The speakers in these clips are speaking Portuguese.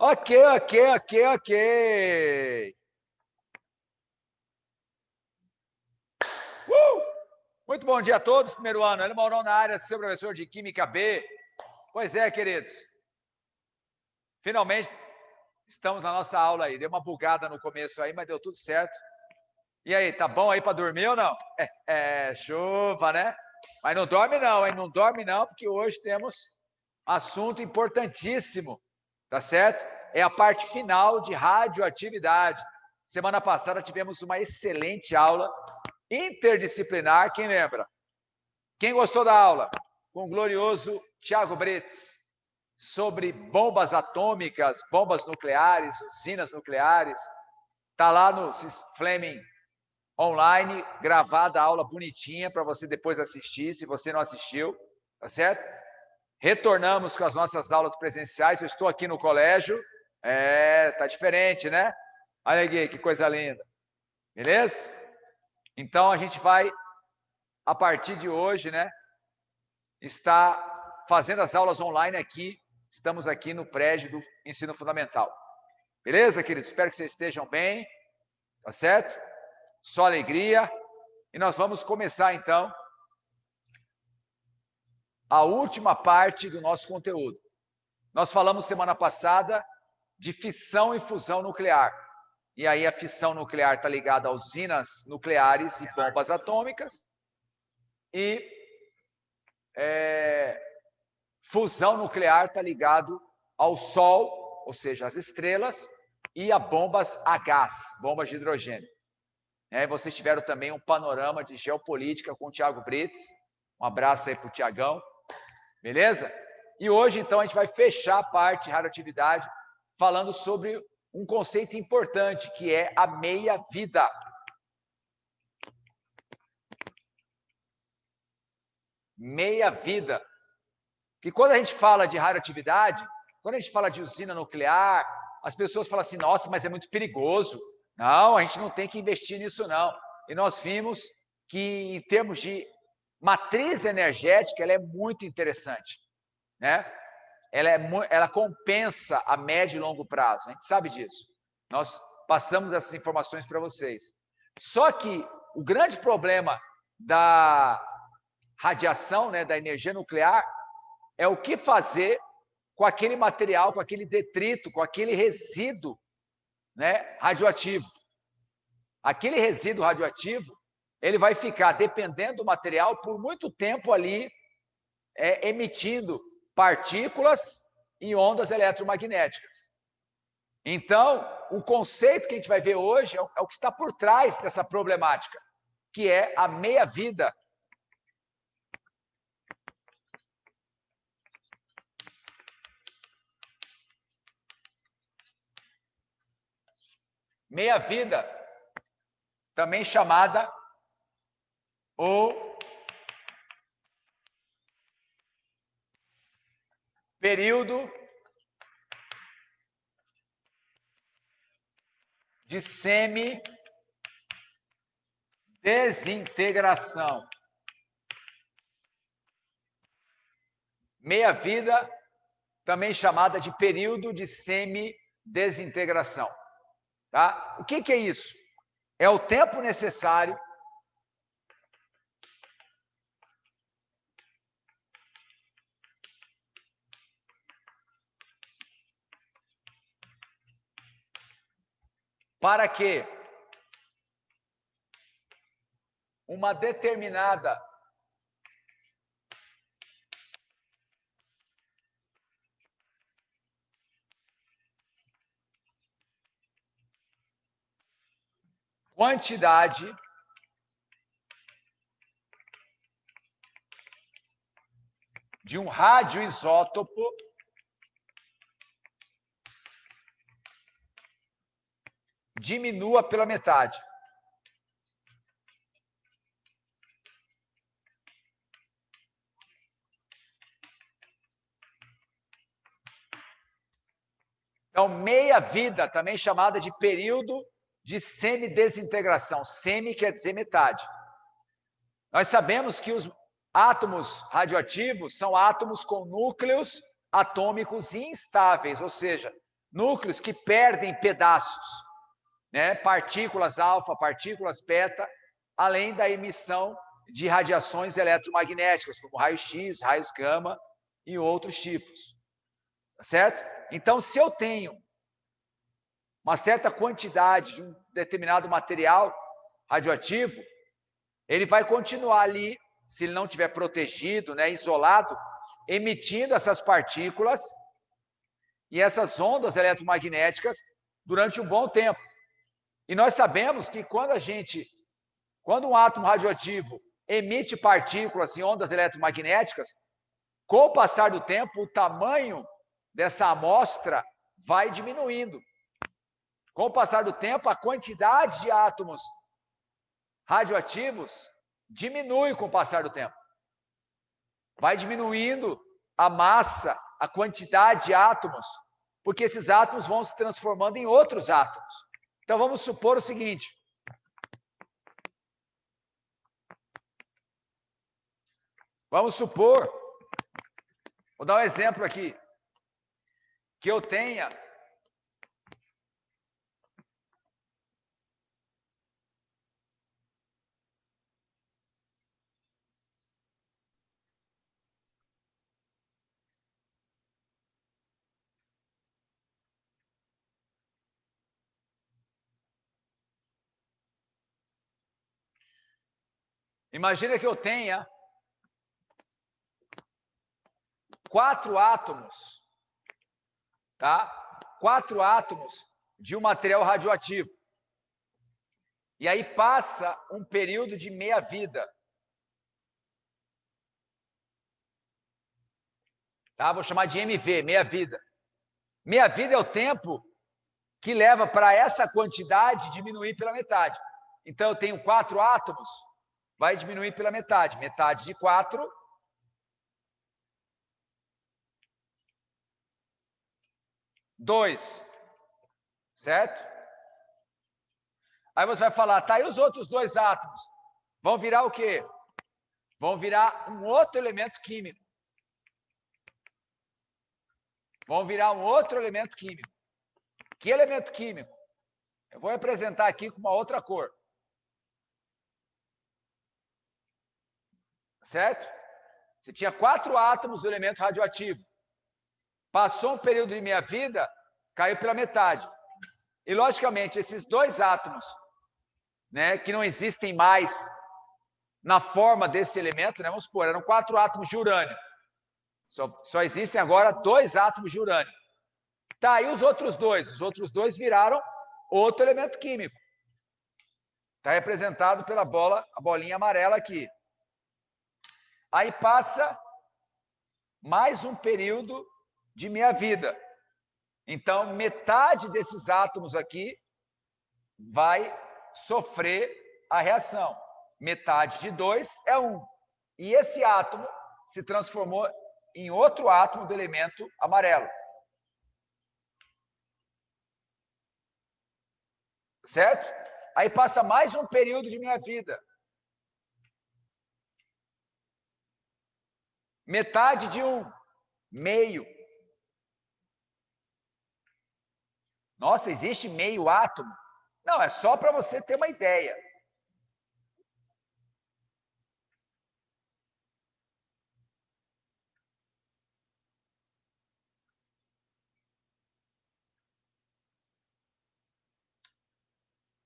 Ok, ok, ok, ok. Muito bom dia a todos, primeiro ano. Ele Maurão na área, seu professor de Química B. Pois é, queridos. Finalmente, estamos na nossa aula aí. Deu uma bugada no começo aí, mas deu tudo certo. E aí, tá bom aí para dormir ou não? Chuva, né? Mas não dorme não, hein? Não dorme não, porque hoje temos assunto importantíssimo, tá certo? É a parte final de radioatividade. Semana passada tivemos uma excelente aula interdisciplinar, quem lembra? Quem gostou da aula? Com o glorioso Tiago Bretes, sobre bombas atômicas, bombas nucleares, usinas nucleares. Tá lá no Fleming online, gravada a aula bonitinha para você depois assistir, se você não assistiu, tá certo? Retornamos com as nossas aulas presenciais. Eu estou aqui no colégio. Tá diferente, né? Olha aqui, que coisa linda. Beleza? Então, a gente vai, a partir de hoje, né, estar fazendo as aulas online aqui. Estamos aqui no prédio do ensino fundamental. Beleza, queridos? Espero que vocês estejam bem, tá certo? Só alegria. E nós vamos começar, então, a última parte do nosso conteúdo. Nós falamos semana passada de fissão e fusão nuclear. E aí a fissão nuclear está ligada a usinas nucleares e bombas atômicas. E fusão nuclear está ligado ao Sol, ou seja, às estrelas, e a bombas a gás, bombas de hidrogênio. Vocês tiveram também um panorama de geopolítica com o Tiago Bretes. Um abraço aí para o Tiagão. Beleza? E hoje, então, a gente vai fechar a parte de radioatividade falando sobre um conceito importante, que é a meia-vida. Meia-vida. Porque quando a gente fala de radioatividade, quando a gente fala de usina nuclear, as pessoas falam assim, nossa, mas é muito perigoso. Não, a gente não tem que investir nisso, não. E nós vimos que, em termos de matriz energética, ela é muito interessante, né? Ela compensa a médio e longo prazo. A gente sabe disso. Nós passamos essas informações para vocês. Só que o grande problema da radiação, né, da energia nuclear, é o que fazer com aquele material, com aquele detrito, com aquele resíduo, né, radioativo. Aquele resíduo radioativo, ele vai ficar, dependendo do material, por muito tempo ali, emitindo partículas e ondas eletromagnéticas. Então, o conceito que a gente vai ver hoje é o que está por trás dessa problemática, que é a meia-vida. Meia-vida, também chamada o período de semi-desintegração. Meia-vida, também chamada de período de semi-desintegração. Tá? O que é isso? É o tempo necessário para que uma determinada quantidade de um radioisótopo diminua pela metade. Então, meia-vida, também chamada de período de semidesintegração. Semi quer dizer metade. Nós sabemos que os átomos radioativos são átomos com núcleos atômicos instáveis, ou seja, núcleos que perdem pedaços, né? Partículas alfa, partículas beta, além da emissão de radiações eletromagnéticas, como raio-x, raios gama e outros tipos. Certo? Então, se eu tenho uma certa quantidade de um determinado material radioativo, ele vai continuar ali, se ele não estiver protegido, né, isolado, emitindo essas partículas e essas ondas eletromagnéticas durante um bom tempo. E nós sabemos que quando um átomo radioativo emite partículas e ondas eletromagnéticas, com o passar do tempo, o tamanho dessa amostra vai diminuindo. Com o passar do tempo, a quantidade de átomos radioativos diminui com o passar do tempo. Vai diminuindo a massa, a quantidade de átomos, porque esses átomos vão se transformando em outros átomos. Então, vamos supor o seguinte. Vamos supor, vou dar um exemplo aqui, que eu tenha imagina que eu tenha 4 átomos, tá? 4 átomos de um material radioativo. E aí passa um período de meia-vida. Tá? Vou chamar de MV, meia-vida. Meia-vida é o tempo que leva para essa quantidade diminuir pela metade. Então, eu tenho 4 átomos, vai diminuir pela metade. Metade de 4, 2, certo? Aí você vai falar, tá, e os outros 2 átomos? Vão virar o quê? Vão virar um outro elemento químico. Vão virar um outro elemento químico. Que elemento químico? Eu vou representar aqui com uma outra cor. Certo? Você tinha 4 átomos do elemento radioativo. Passou um período de meia-vida, caiu pela metade. E, logicamente, esses 2 átomos, né, que não existem mais na forma desse elemento, né, vamos supor, eram 4 átomos de urânio. Só existem agora 2 átomos de urânio. Tá, e os outros 2? Os outros 2 viraram outro elemento químico. Está representado pela a bolinha amarela aqui. Aí passa mais um período de meia-vida. Então, metade desses átomos aqui vai sofrer a reação. Metade de 2 é 1. E esse átomo se transformou em outro átomo do elemento amarelo. Certo? Aí passa mais um período de meia-vida. Metade de 1, meio. Nossa, existe meio átomo? Não, é só para você ter uma ideia.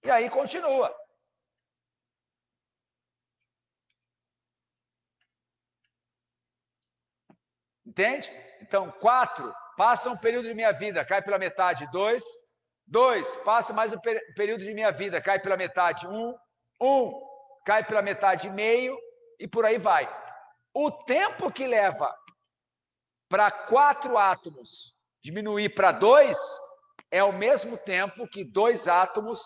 E aí continua. Entende? Então, 4, passa um período de meia-vida, cai pela metade, 2. 2, passa mais um período de meia-vida, cai pela metade, 1. 1, cai pela metade, meio, e por aí vai. O tempo que leva para 4 átomos diminuir para 2 é o mesmo tempo que 2 átomos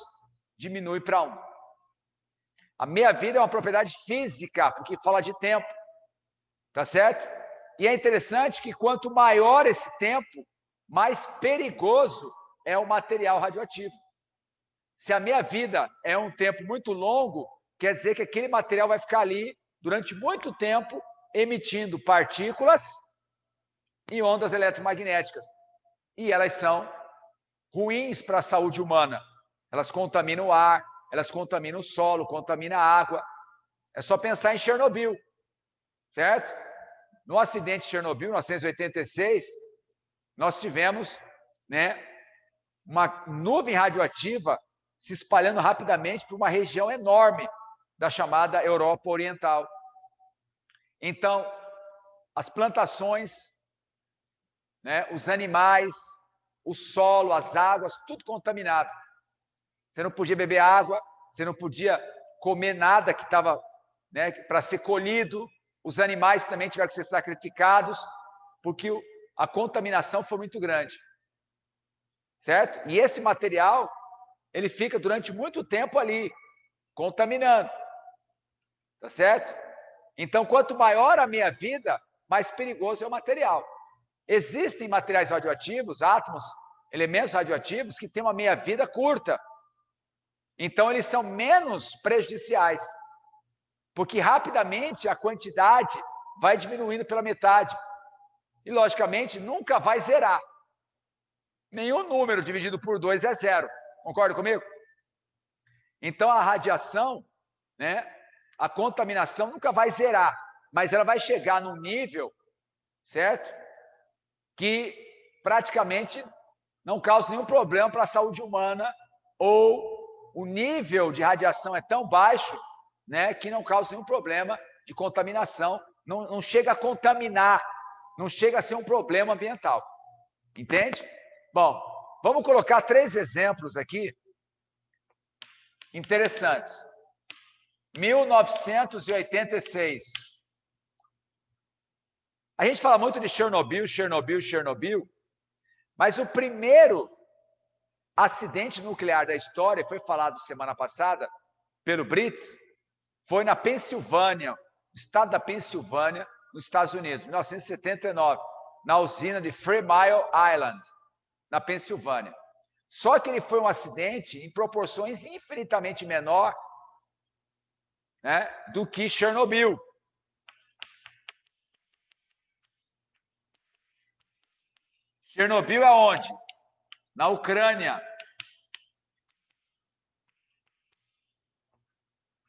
diminui para 1. A meia-vida é uma propriedade física, porque fala de tempo. Tá certo? E é interessante que quanto maior esse tempo, mais perigoso é o material radioativo. Se a meia-vida é um tempo muito longo, quer dizer que aquele material vai ficar ali durante muito tempo emitindo partículas e ondas eletromagnéticas. E elas são ruins para a saúde humana. Elas contaminam o ar, elas contaminam o solo, contaminam a água. É só pensar em Chernobyl, certo? No acidente de Chernobyl, em 1986, nós tivemos, né, uma nuvem radioativa se espalhando rapidamente por uma região enorme da chamada Europa Oriental. Então, as plantações, né, os animais, o solo, as águas, tudo contaminado. Você não podia beber água, você não podia comer nada que estava, né, para ser colhido. Os animais também tiveram que ser sacrificados, porque a contaminação foi muito grande. Certo? E esse material, ele fica durante muito tempo ali, contaminando. Tá certo? Então, quanto maior a meia-vida, mais perigoso é o material. Existem materiais radioativos, átomos, elementos radioativos, que têm uma meia-vida curta. Então, eles são menos prejudiciais, porque rapidamente a quantidade vai diminuindo pela metade. E, logicamente, nunca vai zerar. Nenhum número dividido por 2 é zero. Concorda comigo? Então, a radiação, né, a contaminação nunca vai zerar, mas ela vai chegar num nível, certo? Que praticamente não causa nenhum problema para a saúde humana, ou o nível de radiação é tão baixo, né, que não causa nenhum problema de contaminação, não chega a contaminar, não chega a ser um problema ambiental. Entende? Bom, vamos colocar 3 exemplos aqui interessantes. 1986. A gente fala muito de Chernobyl, Chernobyl, Chernobyl, mas o primeiro acidente nuclear da história, foi falado semana passada pelo Brits, foi na Pensilvânia, estado da Pensilvânia, nos Estados Unidos, 1979, na usina de Three Mile Island, na Pensilvânia. Só que ele foi um acidente em proporções infinitamente menor, né, do que Chernobyl. Chernobyl é onde? Na Ucrânia.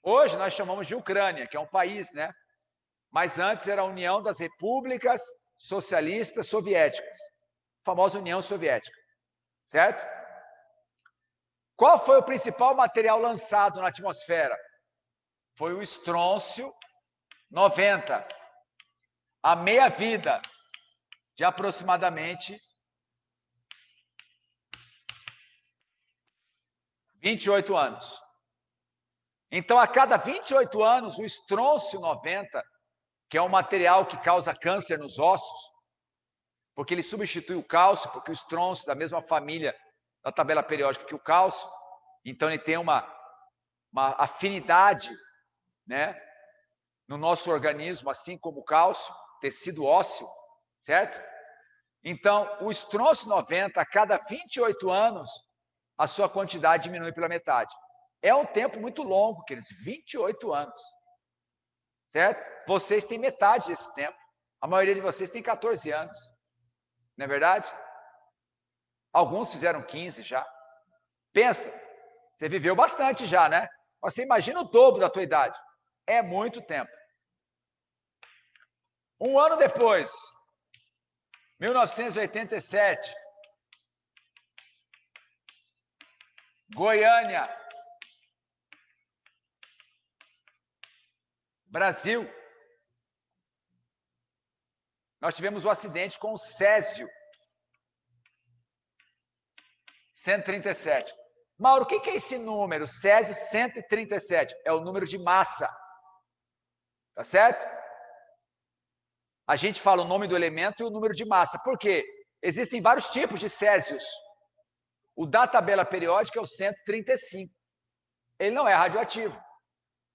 Hoje nós chamamos de Ucrânia, que é um país, né? Mas antes era a União das Repúblicas Socialistas Soviéticas, a famosa União Soviética, certo? Qual foi o principal material lançado na atmosfera? Foi o estrôncio 90, a meia-vida de aproximadamente 28 anos. Então, a cada 28 anos, o estrôncio 90, que é um material que causa câncer nos ossos, porque ele substitui o cálcio, porque o estrôncio, da mesma família da tabela periódica que o cálcio, então ele tem uma afinidade, né, no nosso organismo, assim como o cálcio, tecido ósseo, certo? Então, o estrôncio 90, a cada 28 anos, a sua quantidade diminui pela metade. É um tempo muito longo, queridos, 28 anos, certo? Vocês têm metade desse tempo. A maioria de vocês tem 14 anos, não é verdade? Alguns fizeram 15 já. Pensa, você viveu bastante já, né? Você imagina o dobro da tua idade. É muito tempo. Um ano depois, 1987, Goiânia, Brasil. Nós tivemos um acidente com o Césio 137. Mauro, o que é esse número? Césio 137. É o número de massa. Tá certo? A gente fala o nome do elemento e o número de massa. Por quê? Existem vários tipos de césios. O da tabela periódica é o 135. Ele não é radioativo.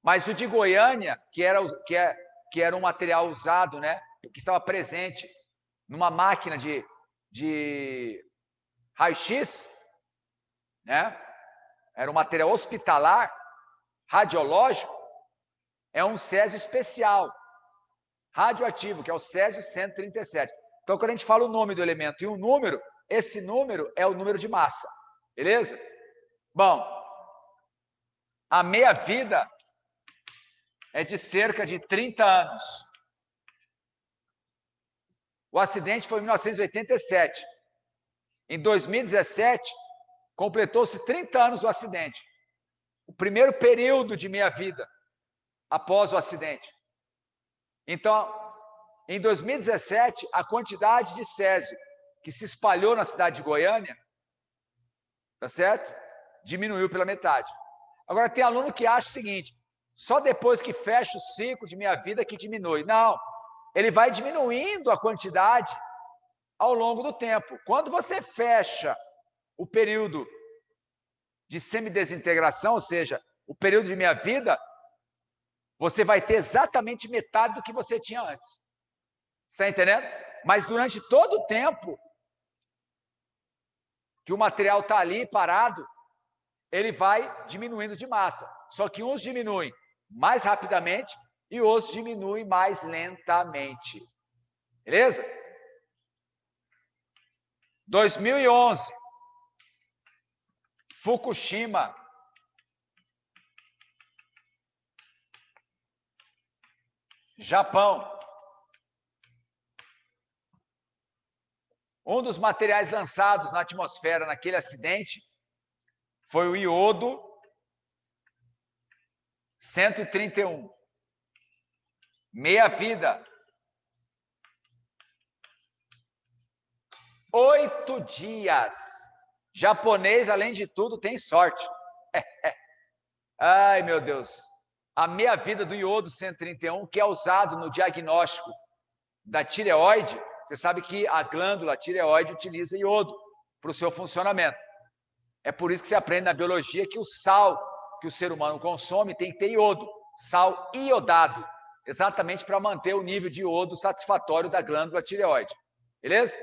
Mas o de Goiânia, que era um material usado, né, que estava presente numa máquina de raio-x, né, era um material hospitalar, radiológico, é um césio especial, radioativo, que é o césio 137. Então, quando a gente fala o nome do elemento e um número, esse número é o número de massa. Beleza? Bom, a meia-vida é de cerca de 30 anos. O acidente foi em 1987. Em 2017, completou-se 30 anos do acidente. O primeiro período de meia-vida após o acidente. Então, em 2017, a quantidade de césio que se espalhou na cidade de Goiânia, tá certo? Diminuiu pela metade. Agora, tem aluno que acha o seguinte, só depois que fecha o ciclo de meia-vida que diminui. Não, ele vai diminuindo a quantidade ao longo do tempo. Quando você fecha o período de semidesintegração, ou seja, o período de meia-vida, você vai ter exatamente metade do que você tinha antes. Está entendendo? Mas durante todo o tempo que o material está ali parado, ele vai diminuindo de massa. Só que uns diminuem mais rapidamente e outros diminuem mais lentamente. Beleza? 2011, Fukushima. Japão. Um dos materiais lançados na atmosfera naquele acidente foi o iodo 131. Meia-vida. 8 dias. Japonês, além de tudo, tem sorte. Ai, meu Deus. A meia-vida do iodo 131, que é usado no diagnóstico da tireoide, você sabe que a glândula tireoide utiliza iodo para o seu funcionamento. É por isso que você aprende na biologia que o sal que o ser humano consome tem que ter iodo, sal iodado, exatamente para manter o nível de iodo satisfatório da glândula tireoide. Beleza?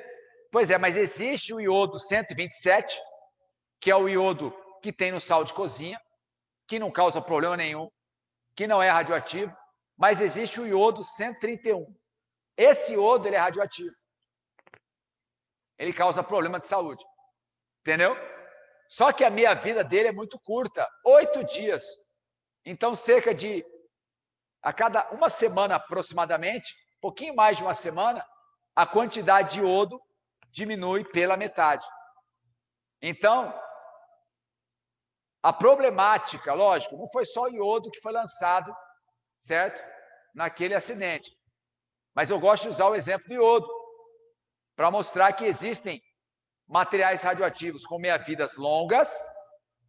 Pois é, mas existe o iodo 127, que é o iodo que tem no sal de cozinha, que não causa problema nenhum, que não é radioativo, mas existe o iodo 131. Esse iodo ele é radioativo. Ele causa problema de saúde. Entendeu? Só que a meia-vida dele é muito curta, 8 dias. Então, cerca de, a cada uma semana aproximadamente, um pouquinho mais de uma semana, a quantidade de iodo diminui pela metade. Então, a problemática, lógico, não foi só o iodo que foi lançado, certo? Naquele acidente. Mas eu gosto de usar o exemplo do iodo, para mostrar que existem materiais radioativos com meia-vidas longas.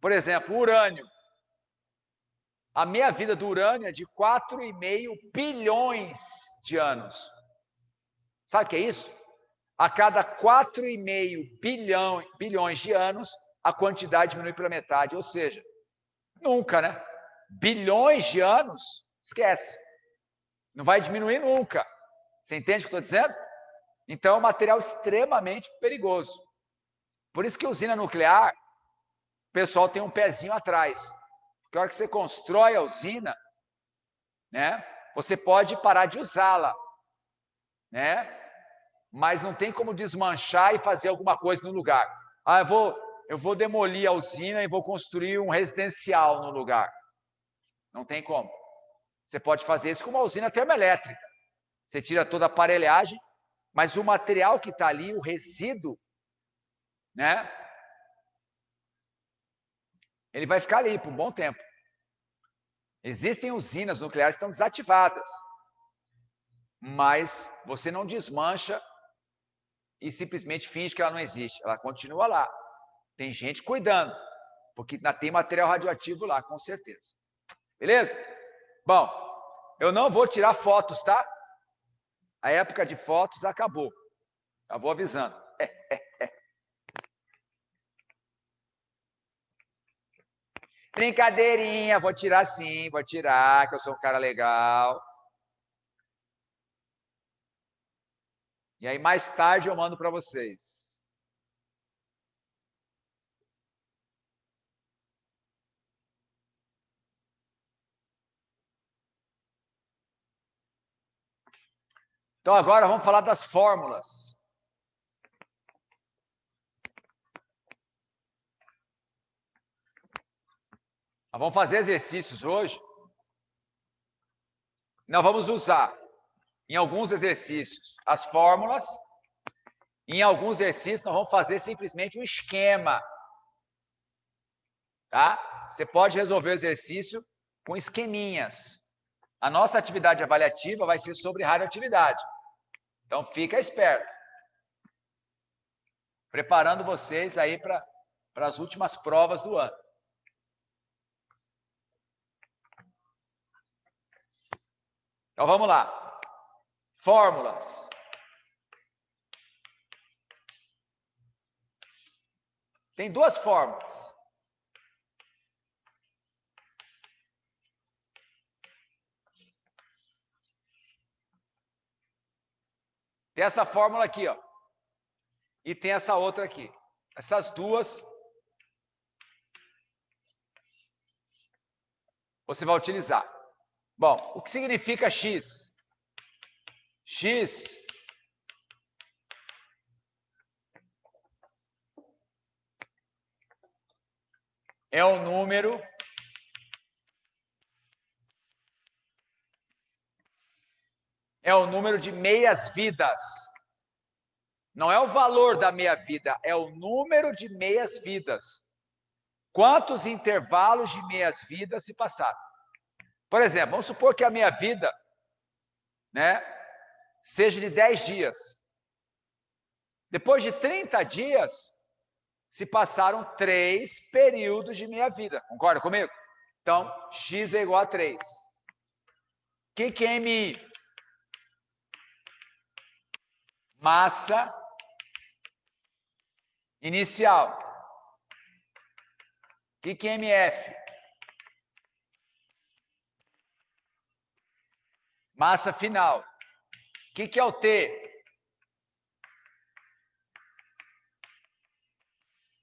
Por exemplo, o urânio. A meia-vida do urânio é de 4,5 bilhões de anos. Sabe o que é isso? A cada 4,5 bilhões de anos, a quantidade diminui pela metade. Ou seja, nunca, né? Bilhões de anos, esquece. Não vai diminuir nunca. Você entende o que eu estou dizendo? Então, é um material extremamente perigoso. Por isso que a usina nuclear, o pessoal tem um pezinho atrás. Porque a hora que você constrói a usina, né, você pode parar de usá-la, né? Mas não tem como desmanchar e fazer alguma coisa no lugar. Ah, eu vou demolir a usina e vou construir um residencial no lugar. Não tem como. Você pode fazer isso com uma usina termoelétrica. Você tira toda a aparelhagem, mas o material que está ali, o resíduo, né? Ele vai ficar ali por um bom tempo. Existem usinas nucleares que estão desativadas, mas você não desmancha e simplesmente finge que ela não existe. Ela continua lá. Tem gente cuidando, porque ainda tem material radioativo lá, com certeza. Beleza? Bom, eu não vou tirar fotos, tá? A época de fotos acabou. Já vou avisando. Brincadeirinha, vou tirar sim, vou tirar, que eu sou um cara legal. E aí, mais tarde, eu mando para vocês. Então, agora vamos falar das fórmulas. Nós vamos fazer exercícios hoje. Nós vamos usar, em alguns exercícios, as fórmulas. Em alguns exercícios, nós vamos fazer simplesmente um esquema. Tá? Você pode resolver o exercício com esqueminhas. A nossa atividade avaliativa vai ser sobre radioatividade. Então, fica esperto. Preparando vocês aí para as últimas provas do ano. Então, vamos lá. Fórmulas. Tem duas fórmulas. Tem essa fórmula aqui, ó. E tem essa outra aqui. Essas duas você vai utilizar. Bom, o que significa X? X é o número de meias-vidas. Não é o valor da meia-vida, é o número de meias-vidas. Quantos intervalos de meias-vidas se passaram? Por exemplo, vamos supor que a meia-vida, né, seja de 10 dias. Depois de 30 dias, se passaram 3 períodos de meia-vida. Concorda comigo? Então, X é igual a 3. O que é MI? Massa inicial. O que é MF? Massa final. O que é o T?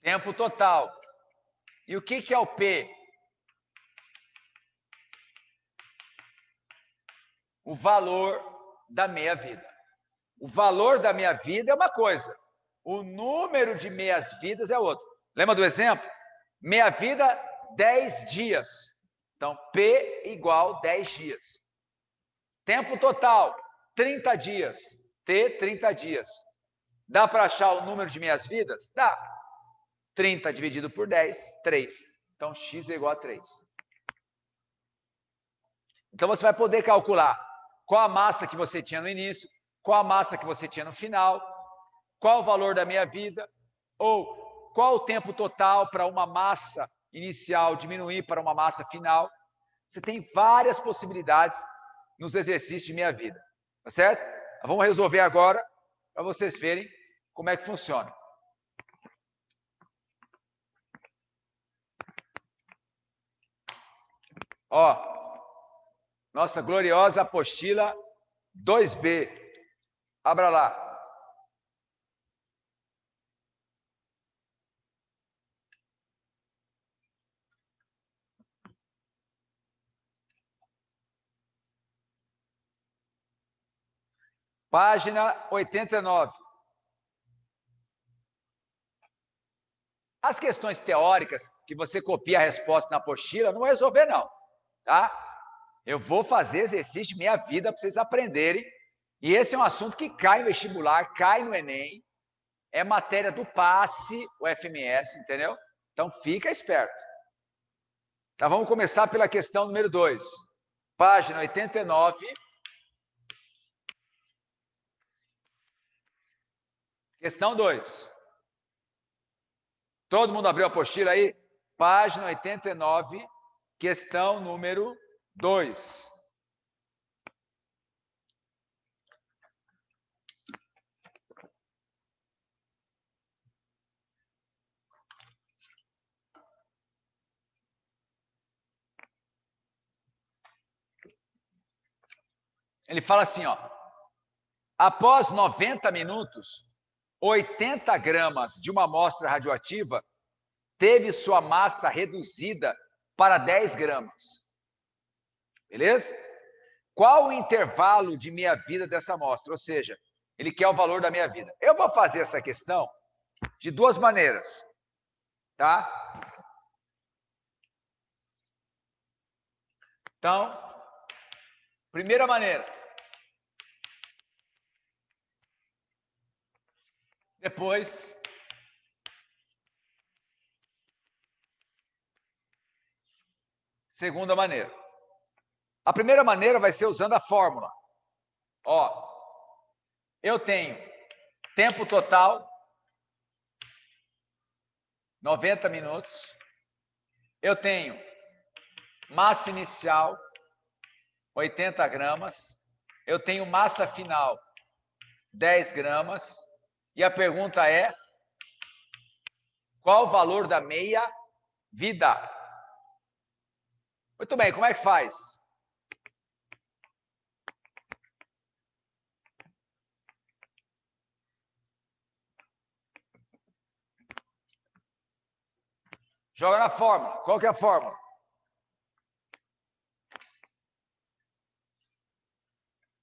Tempo total. E o que é o P? O valor da meia-vida. O valor da meia-vida é uma coisa. O número de meias-vidas é outro. Lembra do exemplo? Meia-vida, 10 dias. Então, P igual 10 dias. Tempo total, 30 dias. T, 30 dias. Dá para achar o número de meias-vidas? Dá. 30 dividido por 10, 3. Então, X é igual a 3. Então, você vai poder calcular qual a massa que você tinha no início, qual a massa que você tinha no final, qual o valor da meia-vida, ou qual o tempo total para uma massa inicial diminuir para uma massa final. Você tem várias possibilidades nos exercícios de meia-vida, tá certo? Vamos resolver agora para vocês verem como é que funciona. Ó, nossa gloriosa apostila 2B. Abra lá. Página 89. As questões teóricas, que você copia a resposta na apostila, não vai resolver, não. Tá? Eu vou fazer exercício de minha vida para vocês aprenderem. E esse é um assunto que cai no vestibular, cai no Enem. É matéria do PASSE, o FMS, entendeu? Então, fica esperto. Então, vamos começar pela questão número 2. Página 89. Questão 2. Todo mundo abriu a apostila aí? Página 89, questão número 2. Ele fala assim, ó. Após 90 minutos, 80 gramas de uma amostra radioativa teve sua massa reduzida para 10 gramas. Beleza? Qual o intervalo de meia-vida dessa amostra? Ou seja, ele quer o valor da meia-vida. Eu vou fazer essa questão de duas maneiras, tá? Então, primeira maneira. Depois, segunda maneira. A primeira maneira vai ser usando a fórmula. Ó, eu tenho tempo total, 90 minutos. Eu tenho massa inicial, 80 gramas. Eu tenho massa final, 10 gramas. E a pergunta é, qual o valor da meia-vida? Muito bem, como é que faz? Joga na fórmula. Qual que é a fórmula?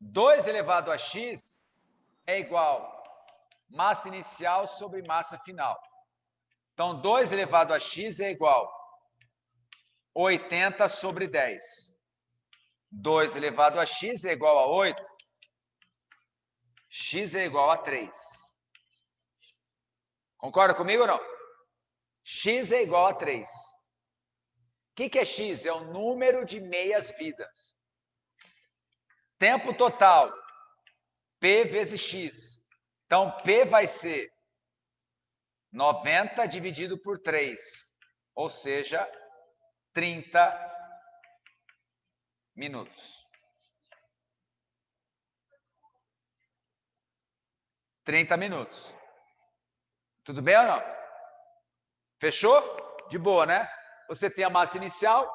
2 elevado a x é igual massa inicial sobre massa final. Então, 2 elevado a x é igual 80 sobre 10. 2 elevado a x é igual a 8. X é igual a 3. Concorda comigo ou não? X é igual a 3. O que é x? É o número de meias-vidas. Tempo total, P vezes x. Então, P vai ser 90 dividido por 3, ou seja, 30 minutos. 30 minutos. Tudo bem ou não? Fechou? De boa, né? Você tem a massa inicial,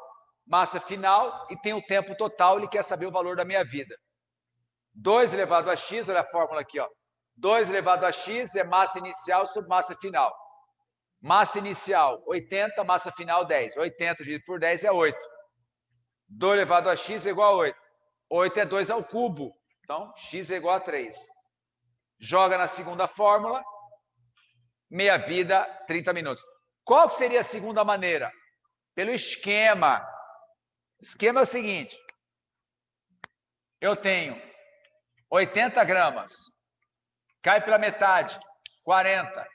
massa final e tem o tempo total, ele quer saber o valor da minha vida. 2 elevado a x, olha a fórmula aqui, ó. 2 elevado a x é massa inicial sobre massa final. Massa inicial, 80, massa final, 10. 80 dividido por 10 é 8. 2 elevado a x é igual a 8. 8 é 2 ao cubo. Então, x é igual a 3. Joga na segunda fórmula, meia vida, 30 minutos. Qual seria a segunda maneira? Pelo esquema. O esquema é o seguinte. Eu tenho 80 gramas. Cai pela metade, 40.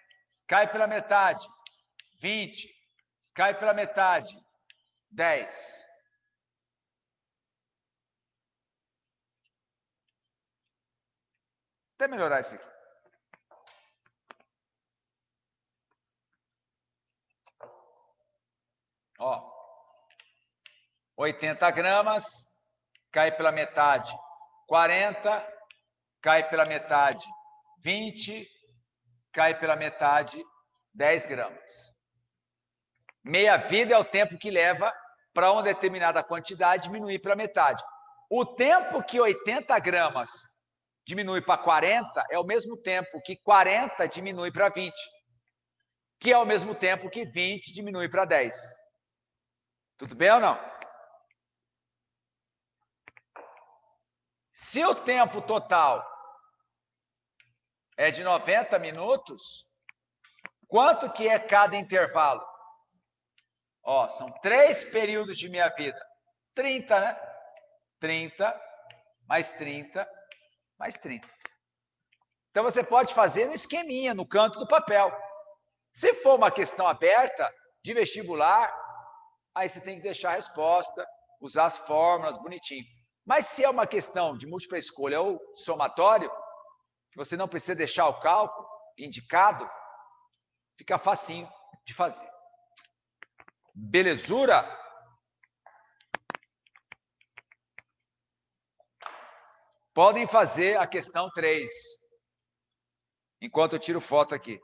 Cai pela metade, 20. Cai pela metade, 10. Até melhorar isso aqui. Ó, 80 gramas, cai pela metade, 40, cai pela metade, 20, cai pela metade, 10 gramas. Meia vida é o tempo que leva para uma determinada quantidade diminuir para metade. O tempo que 80 gramas diminui para 40 é o mesmo tempo que 40 diminui para 20, que é o mesmo tempo que 20 diminui para 10. Tudo bem ou não? Se o tempo total é de 90 minutos, quanto que é cada intervalo? Ó, são 3 períodos de minha vida. 30, né? 30, mais 30, mais 30. Então, você pode fazer no esqueminha, no canto do papel. Se for uma questão aberta, de vestibular, aí você tem que deixar a resposta, usar as fórmulas bonitinho. Mas se é uma questão de múltipla escolha ou somatório, que você não precisa deixar o cálculo indicado, fica facinho de fazer. Belezura? Podem fazer a questão 3, enquanto eu tiro foto aqui.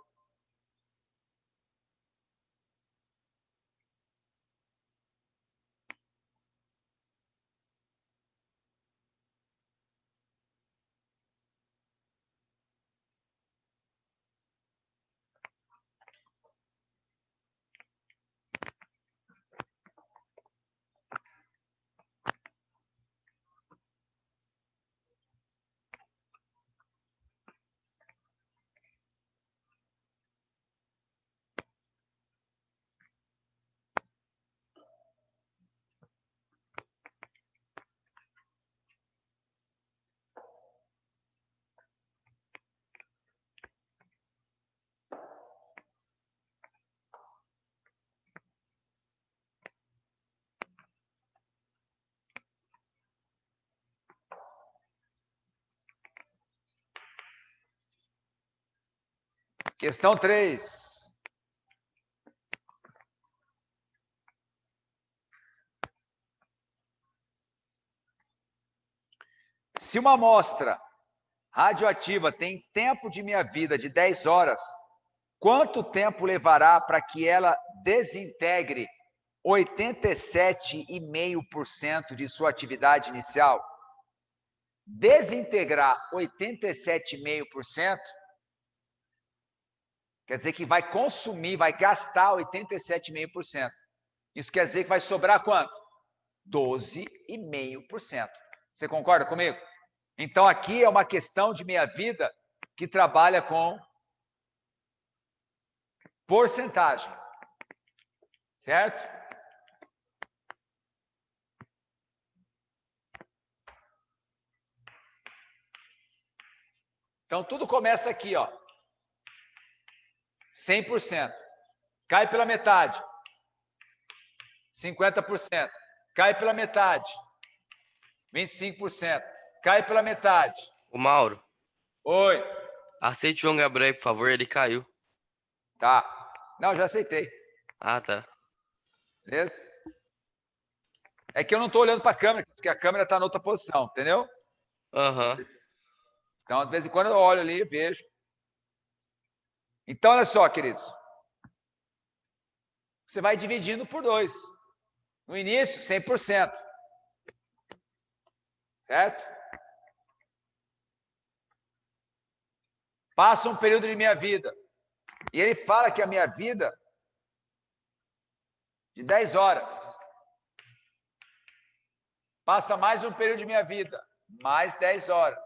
Questão 3. Se uma amostra radioativa tem tempo de meia-vida de 10 horas, quanto tempo levará para que ela desintegre 87,5% de sua atividade inicial? Desintegrar 87,5% quer dizer que vai consumir, vai gastar 87,5%. Isso quer dizer que vai sobrar quanto? 12,5%. Você concorda comigo? Então, aqui é uma questão de meia-vida que trabalha com porcentagem. Certo? Então, tudo começa aqui, ó. 100%. Cai pela metade. 50%. Cai pela metade. 25%. Cai pela metade. Ô, Mauro, Oi. aceite o João Gabriel, por favor, ele caiu. Tá. Não, já aceitei. Ah, tá. Beleza? É que eu não estou olhando para a câmera, porque a câmera está em outra posição, entendeu? Aham. Então, de vez em quando eu olho ali e vejo. Então, olha só, queridos. Você vai dividindo por 2. No início, 100%. Certo? Passa um período de minha vida. E ele fala que a minha vida de 10 horas. Passa mais um período de minha vida, mais 10 horas.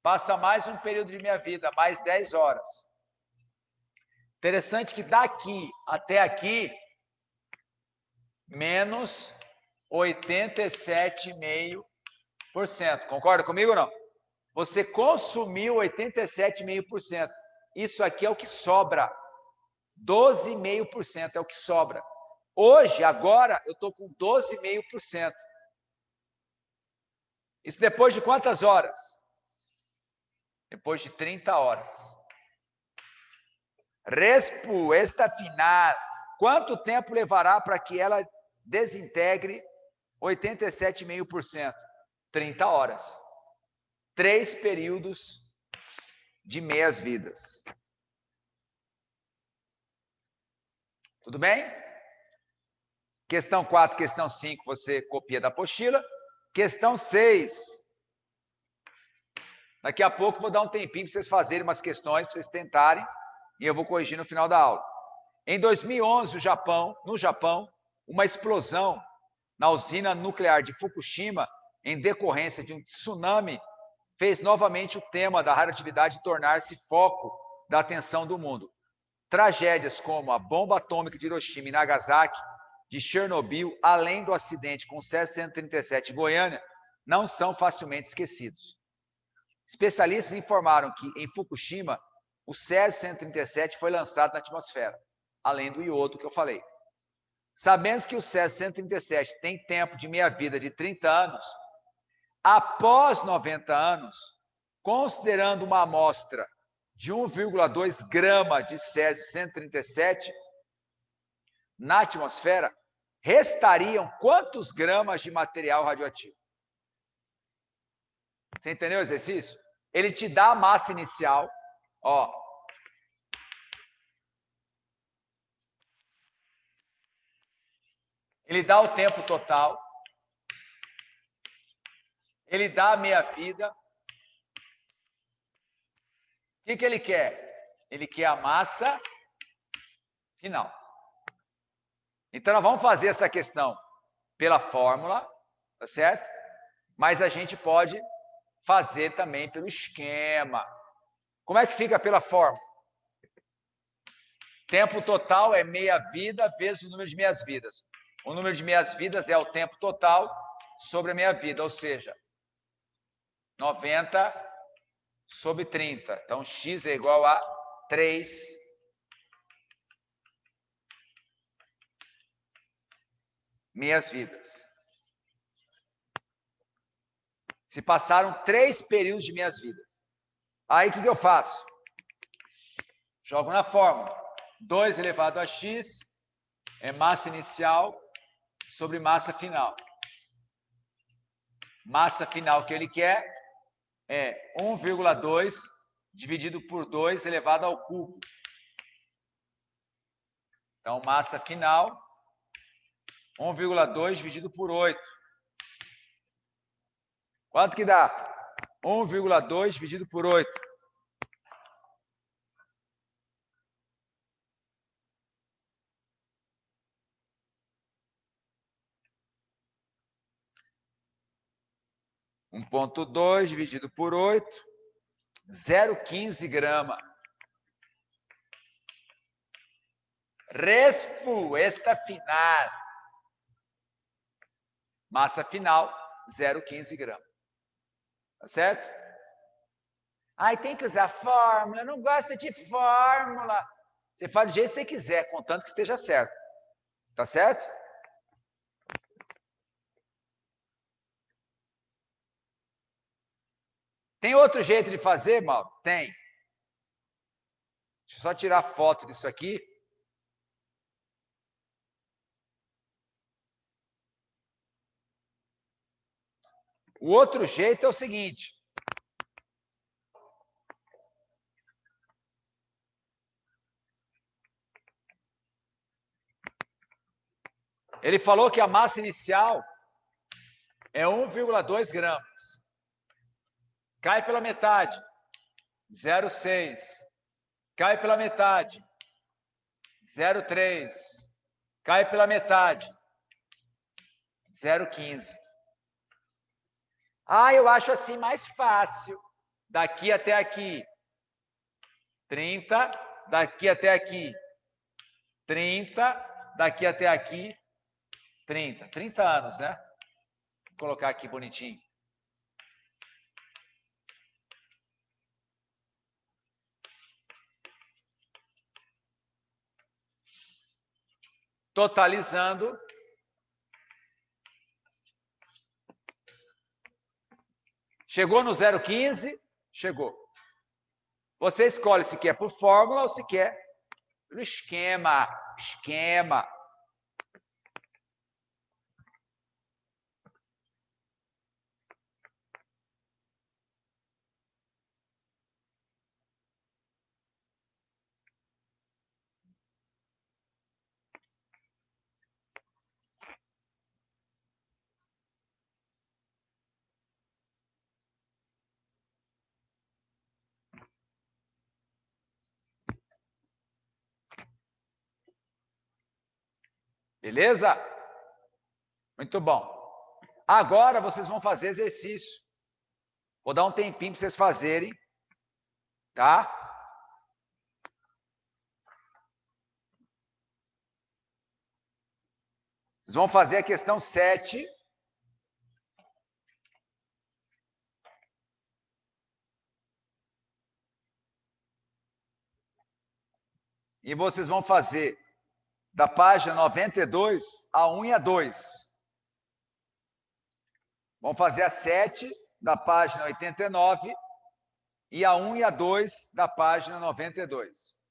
Passa mais um período de minha vida, mais 10 horas. Interessante que daqui até aqui, menos 87,5%. Concorda comigo ou não? Você consumiu 87,5%. Isso aqui é o que sobra. 12,5% é o que sobra. Hoje, agora, eu estou com 12,5%. Isso depois de quantas horas? Depois de 30 horas. Resposta final. Quanto tempo levará para que ela desintegre 87,5%? 30 horas. 3 períodos de meias vidas. Tudo bem? Questão 4, questão 5, você copia da apostila. Questão 6. Daqui a pouco vou dar um tempinho para vocês fazerem umas questões, para vocês tentarem, e eu vou corrigir no final da aula. Em 2011, no Japão, uma explosão na usina nuclear de Fukushima, em decorrência de um tsunami, fez novamente o tema da radioatividade tornar-se foco da atenção do mundo. Tragédias como a bomba atômica de Hiroshima e Nagasaki, de Chernobyl, além do acidente com o Césio-137 em Goiânia, não são facilmente esquecidos. Especialistas informaram que, em Fukushima, o Césio-137 foi lançado na atmosfera, além do iodo que eu falei. Sabendo que o Césio-137 tem tempo de meia-vida de 30 anos, após 90 anos, considerando uma amostra de 1,2 grama de Césio-137 na atmosfera, restariam quantos gramas de material radioativo? Você entendeu o exercício? Ele te dá a massa inicial, ó. Ele dá o tempo total. Ele dá a meia-vida. O que ele quer? Ele quer a massa final. Então, nós vamos fazer essa questão pela fórmula, tá certo? Mas a gente pode fazer também pelo esquema. Como é que fica pela fórmula? Tempo total é meia-vida vezes o número de meias-vidas. O número de meias-vidas é o tempo total sobre a meia-vida, ou seja, 90 sobre 30. Então, x é igual a 3 meias-vidas. Se passaram 3 períodos de meias-vidas. Aí, o que eu faço? Jogo na fórmula. 2 elevado a x é massa inicial sobre massa final. Massa final que ele quer é 1,2 dividido por 2 elevado ao cubo. Então, massa final, 1,2 dividido por 8. Quanto que dá? 1,2 dividido por 8. Um 1,2 dividido por 8, 0,15 grama. Resposta final. Massa final, 0,15 gramas. Tá certo? Ai, tem que usar fórmula, não gosta de fórmula. Você faz do jeito que você quiser, contanto que esteja certo. Tá certo? Tem outro jeito de fazer, Mauro? Tem. Deixa eu só tirar foto disso aqui. O outro jeito é o seguinte. Ele falou que a massa inicial é 1,2 gramas. Cai pela metade, 0,6. Cai pela metade, 0,3. Cai pela metade, 0,15. Ah, eu acho assim mais fácil. Daqui até aqui, 30. Daqui até aqui, 30. Daqui até aqui, 30. 30 anos, né? Vou colocar aqui bonitinho. Totalizando. Chegou no 0,15? Chegou. Você escolhe se quer por fórmula ou se quer pelo esquema. Esquema. Beleza? Muito bom. Agora vocês vão fazer exercício. Vou dar um tempinho para vocês fazerem. Tá? Vocês vão fazer a questão 7. E vocês vão fazer da página 92 a 1 e a 2. Vão fazer a 7 da página 89 e a 1 e a 2 da página 92.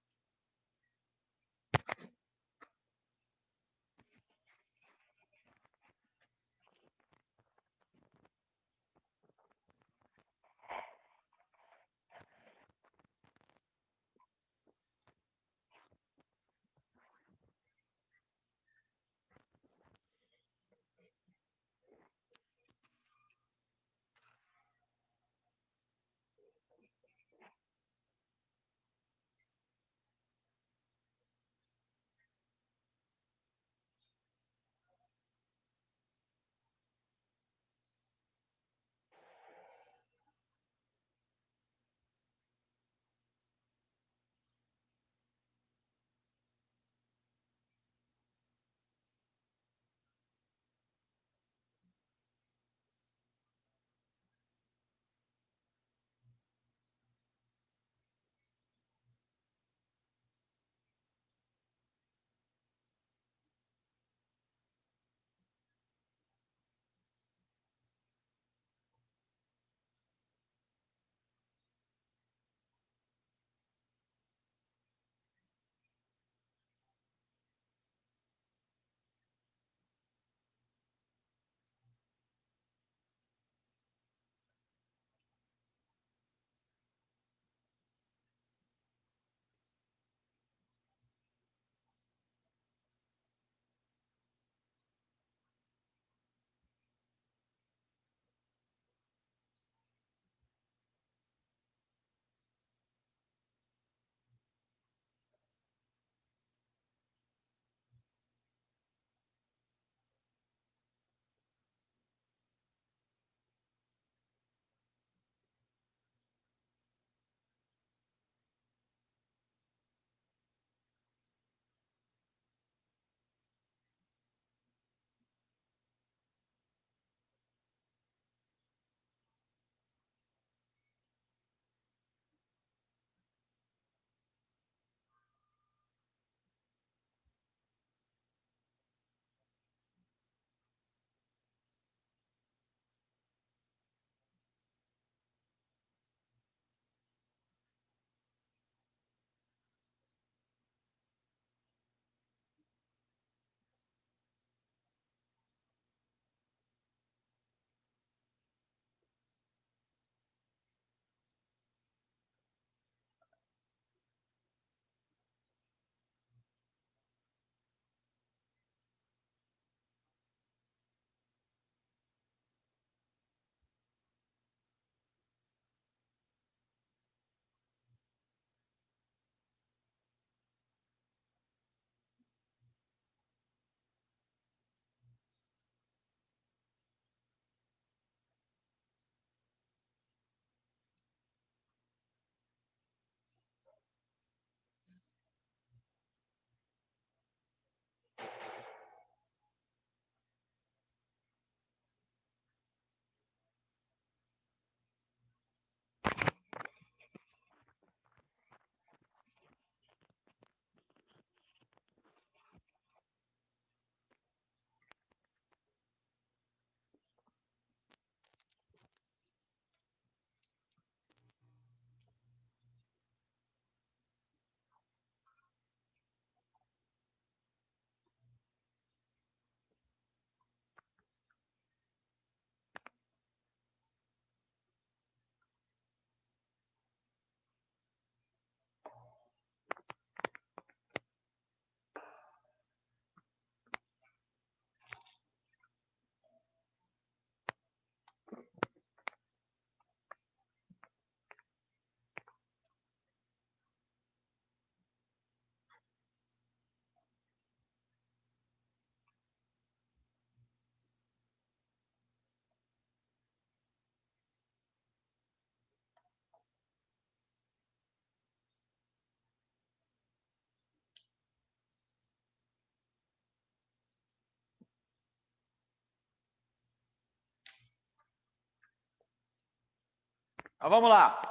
Então, vamos lá.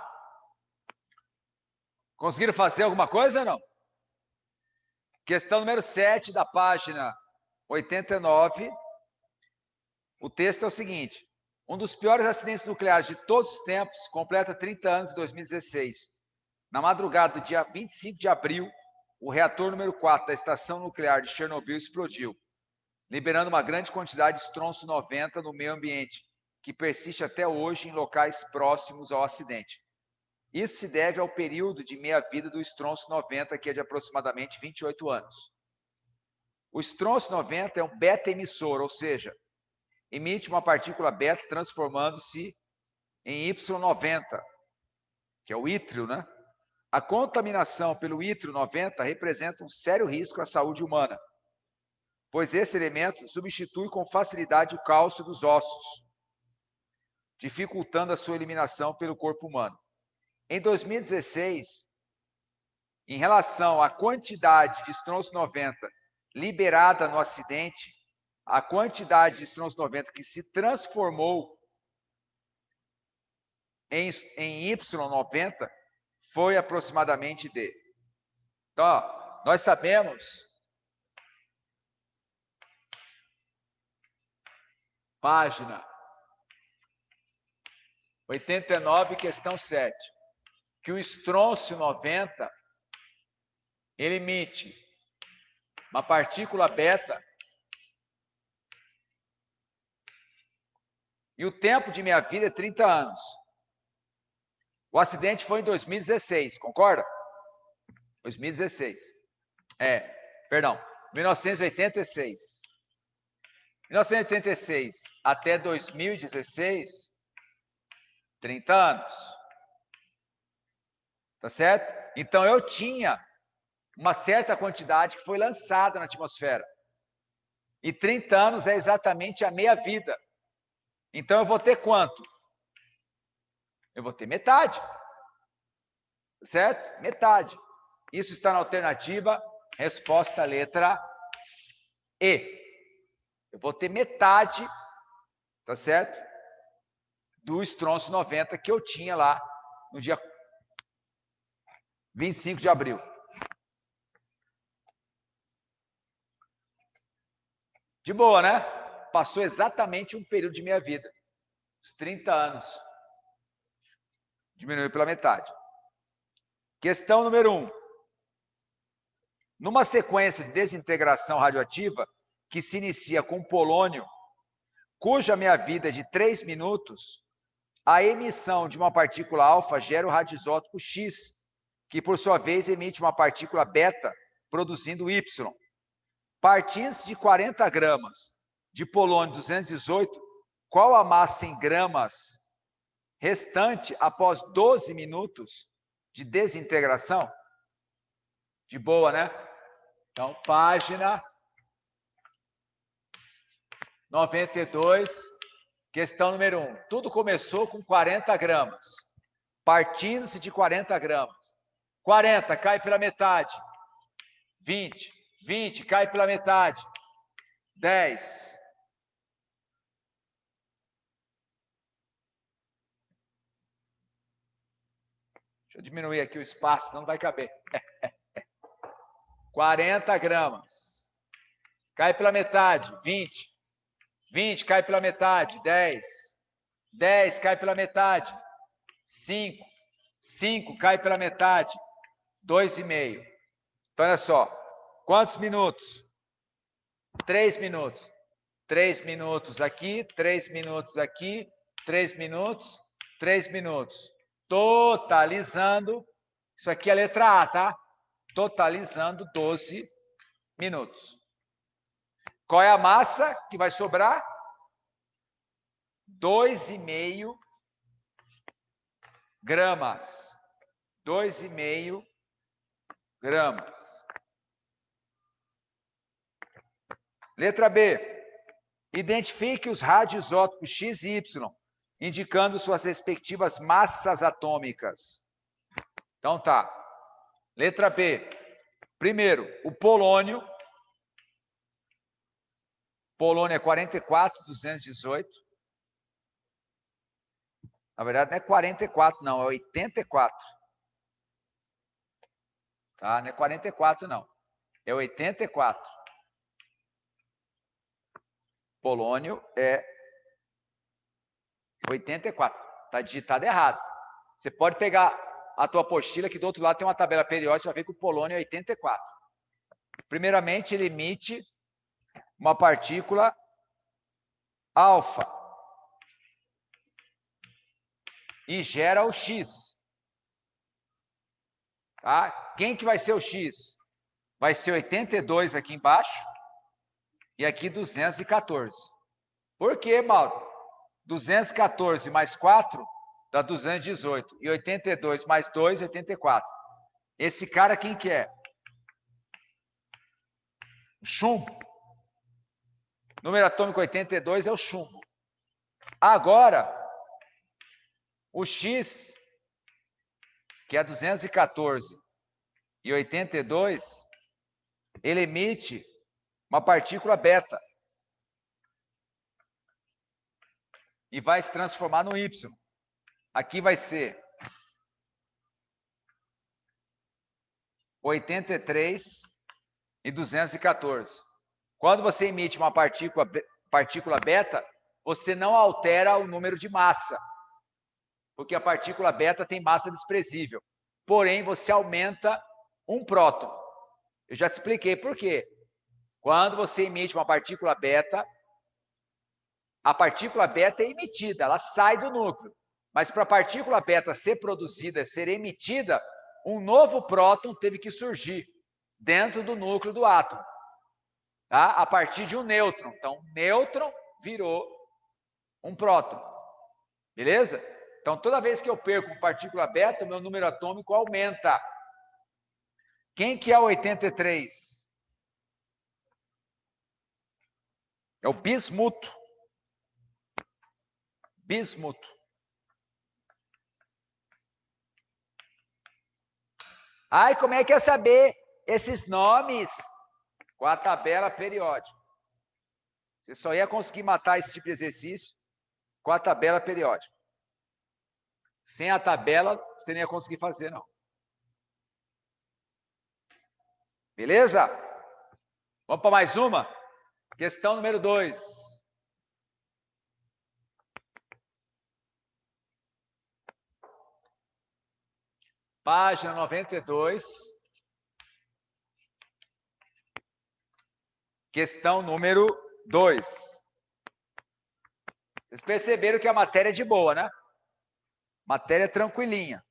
Conseguiram fazer alguma coisa ou não? Questão número 7 da página 89. O texto é o seguinte. Um dos piores acidentes nucleares de todos os tempos completa 30 anos em 2016. Na madrugada do dia 25 de abril, o reator número 4 da estação nuclear de Chernobyl explodiu, liberando uma grande quantidade de estronço 90 no meio ambiente, que persiste até hoje em locais próximos ao acidente. Isso se deve ao período de meia-vida do estronço 90, que é de aproximadamente 28 anos. O estronço 90 é um beta-emissor, ou seja, emite uma partícula beta transformando-se em Y90, que é o ítrio, né? A contaminação pelo ítrio 90 representa um sério risco à saúde humana, pois esse elemento substitui com facilidade o cálcio dos ossos, dificultando a sua eliminação pelo corpo humano. Em 2016, em relação à quantidade de estronço 90 liberada no acidente, a quantidade de estronço 90 que se transformou em Y90 foi aproximadamente de. Então, ó, nós sabemos, página 89, questão 7, que o estrôncio 90 ele emite uma partícula beta e o tempo de meia-vida é 30 anos. O acidente foi em 2016, concorda? 2016. Perdão, 1986. 1986 até 2016, 30 anos. Tá certo? Então, eu tinha uma certa quantidade que foi lançada na atmosfera. E 30 anos é exatamente a meia-vida. Então, eu vou ter quanto? Eu vou ter metade. Certo? Metade. Isso está na alternativa, resposta letra E. Eu vou ter metade, tá certo? Do estronço 90 que eu tinha lá no dia 25 de abril. De boa, né? Passou exatamente um período de minha vida. Os 30 anos. Diminuiu pela metade. Questão número 1. Numa sequência de desintegração radioativa que se inicia com polônio, cuja meia-vida é de 3 minutos, a emissão de uma partícula alfa gera o radioisótopo X, que por sua vez emite uma partícula beta, produzindo Y. Partindo-se de 40 gramas de polônio 218, qual a massa em gramas restante após 12 minutos de desintegração? De boa, né? Então, página 92, questão número 1. Tudo começou com 40 gramas. Partindo-se de 40 gramas. 40 cai pela metade. 20. 20 cai pela metade. 10. Deixa eu diminuir aqui o espaço, não vai caber. 40 gramas. Cai pela metade. 20. 20 cai pela metade. 10. 10 cai pela metade. 5. 5 cai pela metade. 2,5. Então, olha só. Quantos minutos? 3 minutos. 3 minutos aqui, 3 minutos aqui, 3 minutos, 3 minutos. Totalizando, isso aqui é a letra A, tá? Totalizando 12 minutos. Qual é a massa que vai sobrar? 2,5 gramas. 2,5 gramas. Letra B. Identifique os radioisótopos X e Y, indicando suas respectivas massas atômicas. Então tá. Letra B. Primeiro, o polônio. Polônio é 44,218. Na verdade, não é 44, não, é 84. Tá? Não é 44, não. É 84. Polônio é 84. Está digitado errado. Você pode pegar a tua apostila, que do outro lado tem uma tabela periódica, você vai ver que o polônio é 84. Primeiramente, ele emite uma partícula alfa e gera o X. Tá? Quem que vai ser o X? Vai ser 82 aqui embaixo e aqui 214. Por quê, Mauro? 214 mais 4 dá 218. E 82 mais 2, 84. Esse cara quem que é? O chumbo. Número atômico 82 é o chumbo. Agora, o X, que é 214 e 82, ele emite uma partícula beta. E vai se transformar no Y. Aqui vai ser 83 e 214. Quando você emite uma partícula beta, você não altera o número de massa, porque a partícula beta tem massa desprezível. Porém, você aumenta um próton. Eu já te expliquei por quê. Quando você emite uma partícula beta, a partícula beta é emitida, ela sai do núcleo. Mas para a partícula beta ser produzida, ser emitida, um novo próton teve que surgir dentro do núcleo do átomo, tá? A partir de um nêutron. Então, nêutron virou um próton, beleza? Então, toda vez que eu perco uma partícula beta, o meu número atômico aumenta. Quem que é o 83? É o bismuto. Bismuto. Ai, como é que é saber esses nomes? Com a tabela periódica. Você só ia conseguir matar esse tipo de exercício com a tabela periódica. Sem a tabela, você não ia conseguir fazer, não. Beleza? Vamos para mais uma? Questão número 2. Página 92. Questão número 2. Vocês perceberam que a matéria é de boa, né? Matéria tranquilinha.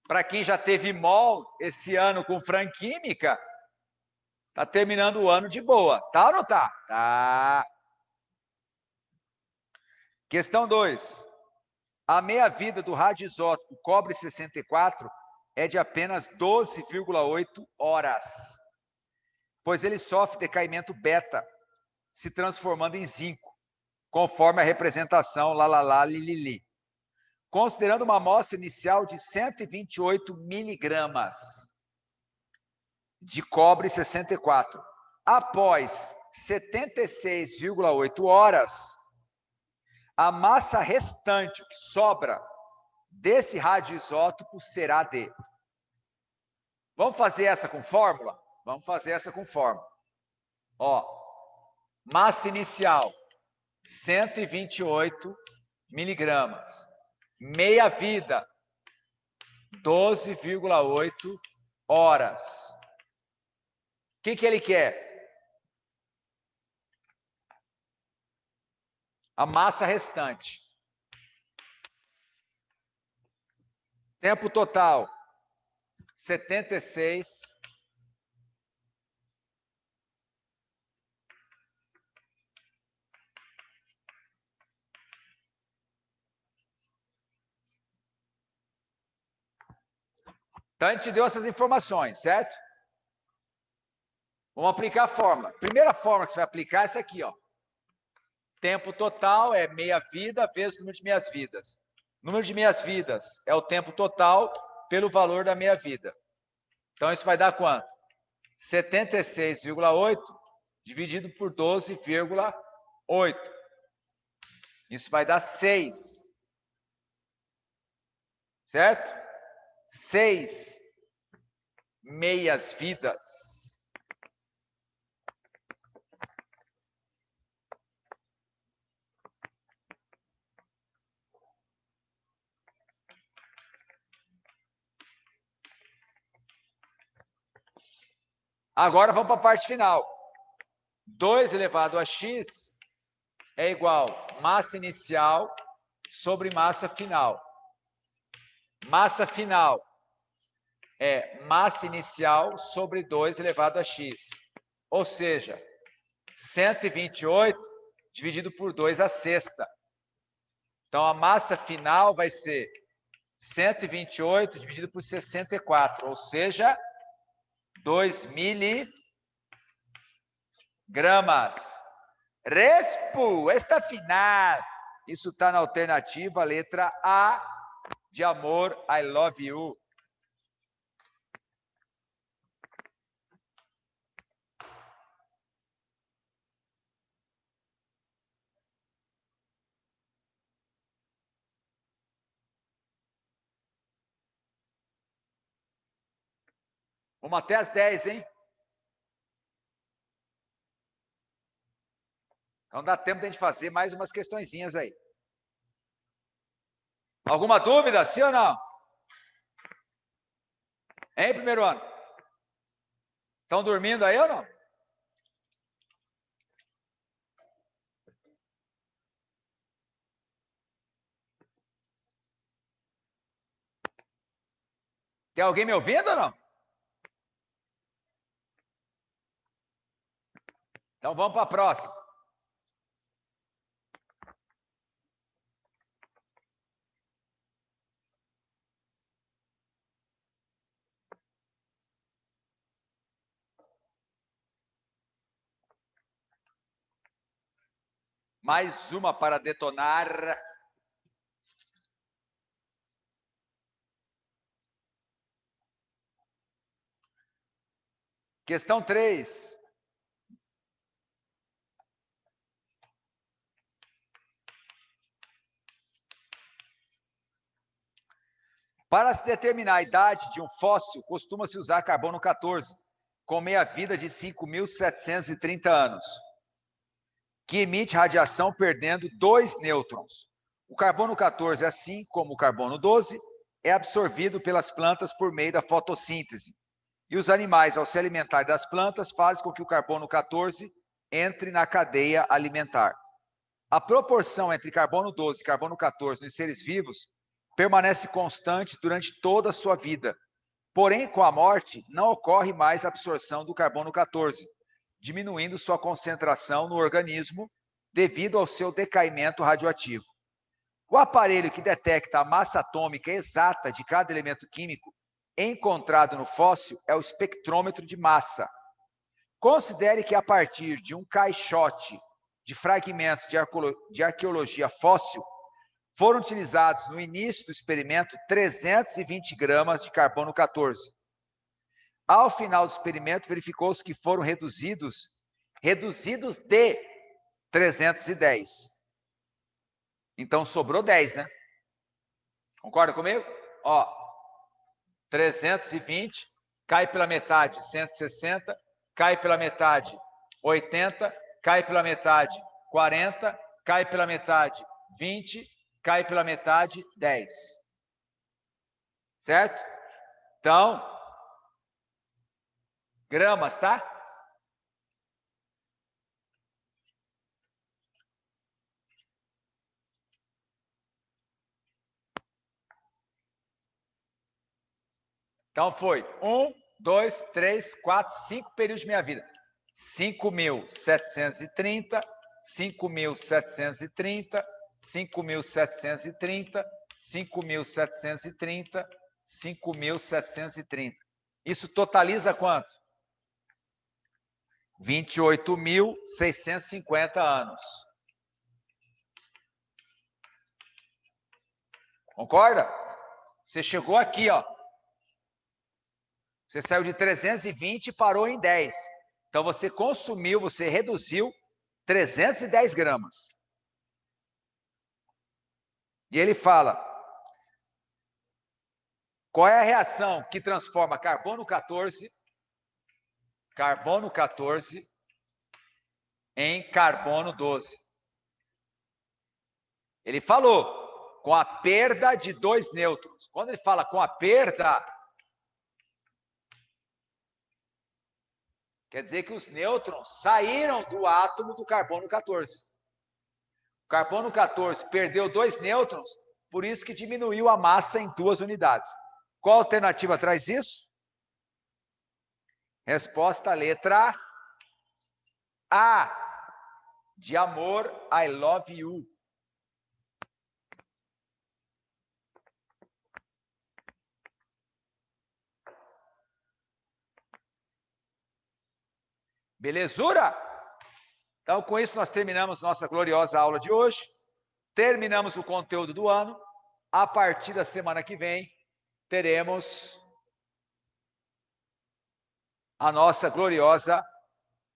Para quem já teve mol esse ano com Franquímica, tá terminando o ano de boa. Tá ou não tá? Tá. Questão 2. A meia-vida do radioisótopo cobre-64 é de apenas 12,8 horas, pois ele sofre decaimento beta, se transformando em zinco, conforme a representação li. Considerando uma amostra inicial de 128 miligramas de cobre 64, após 76,8 horas, a massa restante, o que sobra desse radioisótopo, será de... Vamos fazer essa com fórmula? Vamos fazer essa com fórmula. Ó, massa inicial, 128 miligramas. Meia-vida, 12,8 horas. O que ele quer? A massa restante. Tempo total, 76. Então, a gente deu essas informações, certo? Vamos aplicar a fórmula. Primeira fórmula que você vai aplicar é essa aqui, ó. Tempo total é meia-vida vezes o número de meias-vidas. Número de meias-vidas é o tempo total pelo valor da meia-vida. Então, isso vai dar quanto? 76,8 dividido por 12,8. Isso vai dar 6. certo? 6 meias-vidas. Agora vamos para a parte final. 2 elevado a x é igual a massa inicial sobre massa final. Massa final é massa inicial sobre 2 elevado a x. Ou seja, 128 dividido por 2 a sexta. Então, a massa final vai ser 128 dividido por 64, ou seja, 2 miligramas. Respo, esta final. Isso está na alternativa, letra A, de amor, I love you. Vamos até as 10, hein? Então dá tempo de a gente fazer mais umas questõezinhas aí. Alguma dúvida, sim ou não? Hein, primeiro ano? Estão dormindo aí ou não? Tem alguém me ouvindo ou não? Então vamos para a próxima. Mais uma para detonar. Questão 3. Para se determinar a idade de um fóssil, costuma-se usar carbono 14, com meia-vida de 5.730 anos, que emite radiação perdendo 2 nêutrons. O carbono 14, assim como o carbono 12, é absorvido pelas plantas por meio da fotossíntese. E os animais, ao se alimentarem das plantas, fazem com que o carbono 14 entre na cadeia alimentar. A proporção entre carbono 12 e carbono 14 nos seres vivos permanece constante durante toda a sua vida. Porém, com a morte, não ocorre mais a absorção do carbono 14, diminuindo sua concentração no organismo devido ao seu decaimento radioativo. O aparelho que detecta a massa atômica exata de cada elemento químico encontrado no fóssil é o espectrômetro de massa. Considere que a partir de um caixote de fragmentos de arqueologia fóssil, foram utilizados no início do experimento 320 gramas de carbono 14. Ao final do experimento, verificou-se que foram reduzidos de 310. Então, sobrou 10, né? Concorda comigo? Ó, 320, cai pela metade 160, cai pela metade 80, cai pela metade 40, cai pela metade 20, cai pela metade 10. Certo? Então, gramas, tá? Então foi 1, 2, 3, 4, 5 períodos de minha vida. 5.730, 5.730, 5.730, 5.730, 5.730. Isso totaliza quanto? 28.650 anos. Concorda? Você chegou aqui, ó. Você saiu de 320 e parou em 10. Então, você consumiu, você reduziu 310 gramas. E ele fala, Qual é a reação que transforma carbono 14 em carbono 12? Ele falou, com a perda de 2 nêutrons. Quando ele fala com a perda, quer dizer que os nêutrons saíram do átomo do carbono 14. O carbono 14 perdeu 2 nêutrons, por isso que diminuiu a massa em 2 unidades. Qual alternativa traz isso? Resposta letra A. De amor, I love you. Belezura? Então, com isso, nós terminamos nossa gloriosa aula de hoje. Terminamos o conteúdo do ano. A partir da semana que vem, teremos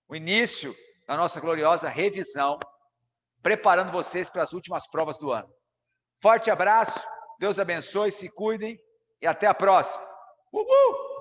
o início da nossa gloriosa revisão, preparando vocês para as últimas provas do ano. Forte abraço, Deus abençoe, se cuidem e até a próxima. Uhul!